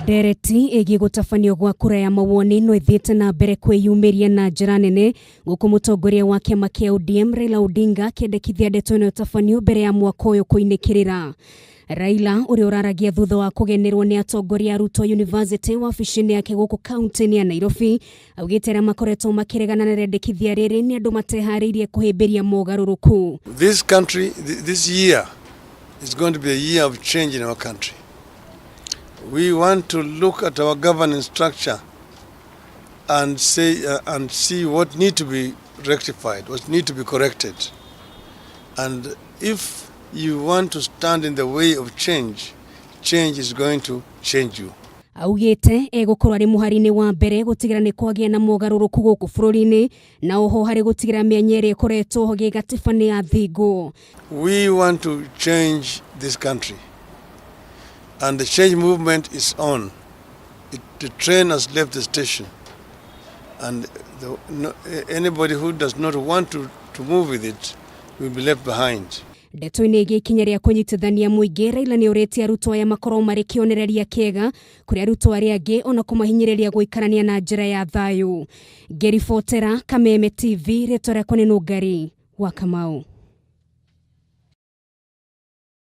Ndereti ĩgiĩ gũtabanio gwa kura ya mawoni no ithiĩte na mbere kwĩyumĩria na njĩra nene gũkũ Mutongoria wa kiama kia ODM Raila Odinga kĩendekithia ndeto ĩno ĩtabanio mbere ya mwaka ũyũ kũinĩkĩrĩra. Raila ũrĩa ũraragia thutha wa kũgenerwo nĩ atongoria arutwo University wabici-ini yake gũkũ kaunti-inĩ ya Nairobi augĩte arĩa makoretwo makĩregana na rĩendekithia rĩrĩ nĩ andũ mateharĩirie kũhĩmbĩria mogaruruku. This country, this year is going to be a year of change in our country. We want to look at our governance structure and see what need to be rectified, what need to be corrected. And if you want to stand in the way of change, change is going to change you. Augĩte egũkorwo arĩ mũhari-inĩ wa mbere gũtigĩra nĩ kwagĩa na mogarũrũku gũkũ bũrũri-inĩ na oho harĩ gũtigĩra mĩanya ĩrĩa ĩkoretwo ho gĩgatiba nĩ yathingo. We want to change this country. And the change movement is on. The train has left the station. And anybody who does not want to move with it will be left behind. Ndeto-inĩ ĩgiĩ ikinya rĩa kũnyitithania mũingĩ, Raila nĩ ũrĩtie arutwo aya makorwo marĩ kĩonereria kĩega kũrĩ arutwo arĩa angĩ ona kũmahinyĩrĩria gũikarania na njĩra ya thayũ. Ngĩribotera Kameme TV, rĩtwa rĩakwa nĩ Nũngari wa Kamau.